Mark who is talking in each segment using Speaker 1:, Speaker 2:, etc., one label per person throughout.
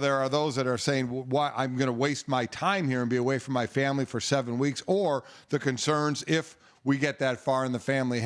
Speaker 1: There are those that are saying, well, why I'm going to waste my time here and be away from my family for 7 weeks, or the concerns if we get that far and the family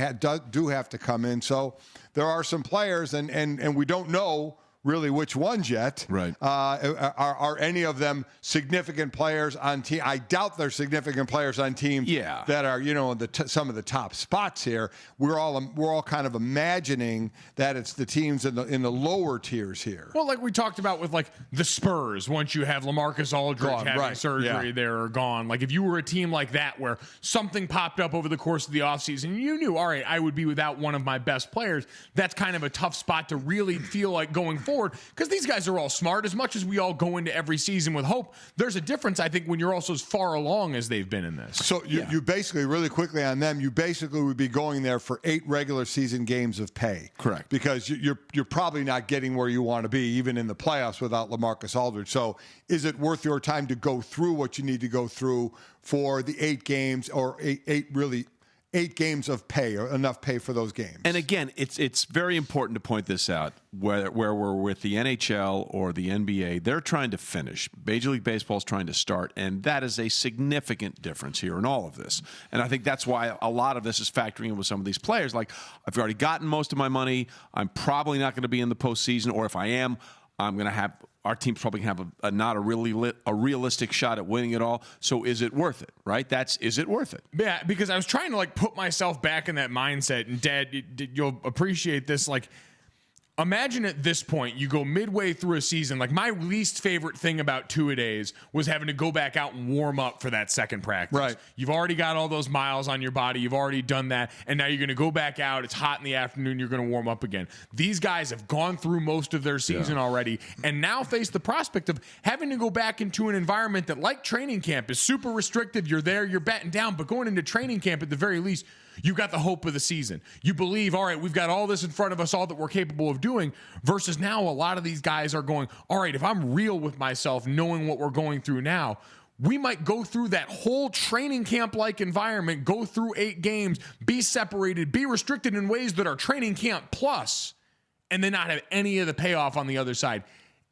Speaker 1: do have to come in. So there are some players, and we don't know really which ones yet.
Speaker 2: Right.
Speaker 1: Are any of them significant players on team? I doubt they're significant players on teams that are, in some of the top spots here. We're all kind of imagining that it's the teams in the lower tiers here.
Speaker 3: Well, like we talked about with like the Spurs, once you have LaMarcus Aldridge having surgery, they're gone. Like if you were a team like that where something popped up over the course of the offseason, you knew, all right, I would be without one of my best players. That's kind of a tough spot to really feel like going forward. Because these guys are all smart. As much as we all go into every season with hope, there's a difference, I think, when you're also as far along as they've been in this.
Speaker 1: So you basically, really quickly on them, you basically would be going there for 8 regular season games of pay.
Speaker 2: Correct.
Speaker 1: Because you're probably not getting where you want to be, even in the playoffs, without LaMarcus Aldridge. So is it worth your time to go through what you need to go through for the 8 games, or 8 games of pay, or enough pay for those games?
Speaker 2: And again, it's very important to point this out. Where we're with the NHL or the NBA, they're trying to finish. Major League Baseball is trying to start, and that is a significant difference here in all of this. And I think that's why a lot of this is factoring in with some of these players. Like, I've already gotten most of my money. I'm probably not going to be in the postseason, or if I am, I'm going to have our team's probably going to have not a realistic shot at winning it all. So is it worth it, right? Is it worth it?
Speaker 3: Yeah, because I was trying to like put myself back in that mindset. And Dad, you'll appreciate this. Like, imagine at this point, you go midway through a season. Like, my least favorite thing about two-a-days was having to go back out and warm up for that second practice.
Speaker 1: Right.
Speaker 3: You've already got all those miles on your body. You've already done that. And now you're going to go back out. It's hot in the afternoon. You're going to warm up again. These guys have gone through most of their season already and now face the prospect of having to go back into an environment that, like training camp, is super restrictive. You're there, you're batting down. But going into training camp, at the very least, you got the hope of the season. You believe, all right, we've got all this in front of us, all that we're capable of doing, versus now a lot of these guys are going, all right, if I'm real with myself, knowing what we're going through now, we might go through that whole training camp-like environment, go through 8 games, be separated, be restricted in ways that are training camp plus, and then not have any of the payoff on the other side.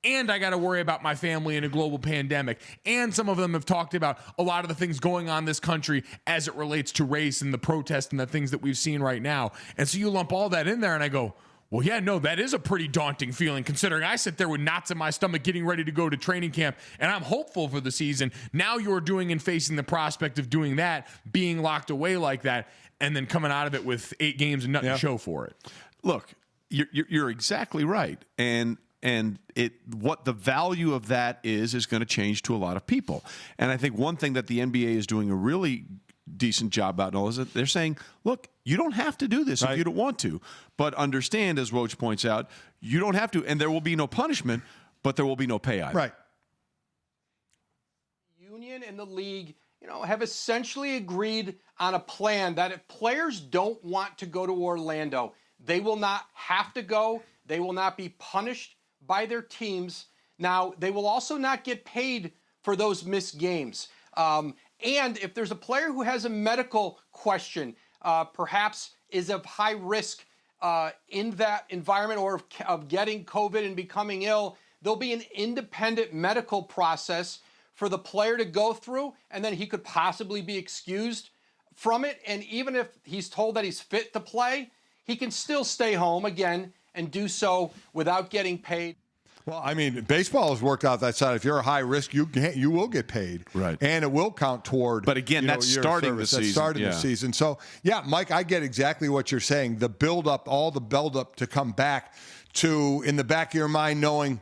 Speaker 3: And I got to worry about my family in a global pandemic. And some of them have talked about a lot of the things going on in this country as it relates to race and the protests and the things that we've seen right now. And so you lump all that in there and I go, well, yeah, no, that is a pretty daunting feeling, considering I sit there with knots in my stomach getting ready to go to training camp, and I'm hopeful for the season. Now you're doing and facing the prospect of doing that, being locked away like that, and then coming out of it with 8 games and nothing to show for it.
Speaker 2: Look, you're exactly right. And what the value of that is going to change to a lot of people. And I think one thing that the NBA is doing a really decent job about all is that they're saying, look, you don't have to do this if you don't want to. But understand, as Roach points out, you don't have to. And there will be no punishment, but there will be no pay either.
Speaker 1: Right.
Speaker 4: Union and the league, have essentially agreed on a plan that if players don't want to go to Orlando, they will not have to go. They will not be punished by their teams. Now, they will also not get paid for those missed games. And if there's a player who has a medical question, perhaps is of high risk in that environment or of getting COVID and becoming ill, there'll be an independent medical process for the player to go through, and then he could possibly be excused from it. And even if he's told that he's fit to play, he can still stay home again and do so without getting paid.
Speaker 1: Well, I mean, baseball has worked out that side. If you're a high risk, you will get paid,
Speaker 2: right?
Speaker 1: And it will count toward.
Speaker 2: But again, that's starting the season.
Speaker 1: That's starting the season. So, yeah, Mike, I get exactly what you're saying. The build up, all the build up to come back to, in the back of your mind, knowing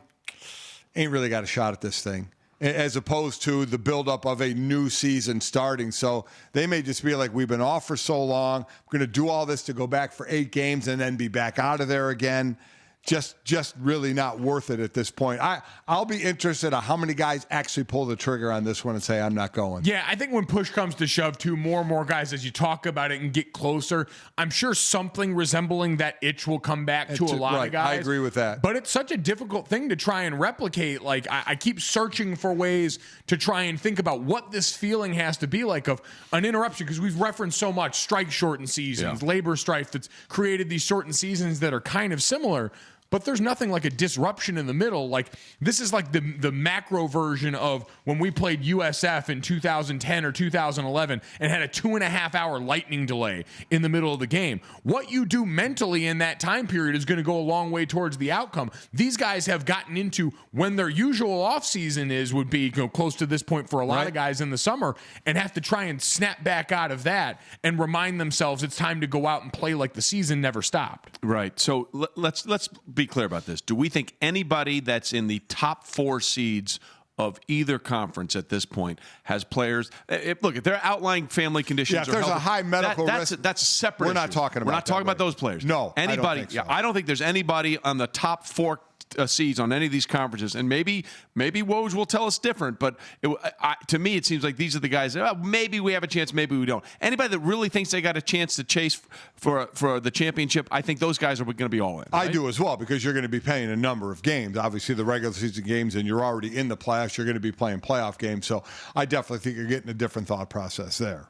Speaker 1: ain't really got a shot at this thing, as opposed to the buildup of a new season starting. So they may just be like, we've been off for so long. We're going to do all this to go back for 8 games and then be back out of there again. Just really not worth it at this point. I'll be interested in how many guys actually pull the trigger on this one and say, I'm not going.
Speaker 3: Yeah, I think when push comes to shove, too, more and more guys, as you talk about it and get closer, I'm sure something resembling that itch will come back to a lot of guys.
Speaker 1: I agree with that.
Speaker 3: But it's such a difficult thing to try and replicate. Like, I keep searching for ways to try and think about what this feeling has to be like of an interruption, because we've referenced so much strike shortened seasons, labor strife that's created these shortened seasons that are kind of similar. but there's nothing like a disruption in the middle. Like, this is like the macro version of when we played USF in 2010 or 2011 and had a 2.5-hour lightning delay in the middle of the game. What you do mentally in that time period is going to go a long way towards the outcome. These guys have gotten into when their usual offseason would be close to this point for a lot of guys in the summer, and have to try and snap back out of that and remind themselves it's time to go out and play like the season never stopped.
Speaker 2: Right. So let's be clear about this. Do we think anybody that's in the top 4 seeds of either conference at this point has players? Look, if they're outlying family conditions,
Speaker 1: if there's a high medical risk,
Speaker 2: that's a separate.
Speaker 1: We're not talking about.
Speaker 2: We're not talking about those players.
Speaker 1: No,
Speaker 2: anybody.
Speaker 1: I don't think so.
Speaker 2: I don't think there's anybody on the top 4 seeds on any of these conferences, and maybe Woj will tell us different, but to me it seems like these are the guys that, maybe we have a chance, maybe we don't. Anybody that really thinks they got a chance to chase for the championship, I think those guys are going to be all in. Right?
Speaker 1: I do as well, because you're going to be playing a number of games, obviously the regular season games, and you're already in the playoffs. You're going to be playing playoff games, so I definitely think you're getting a different thought process there.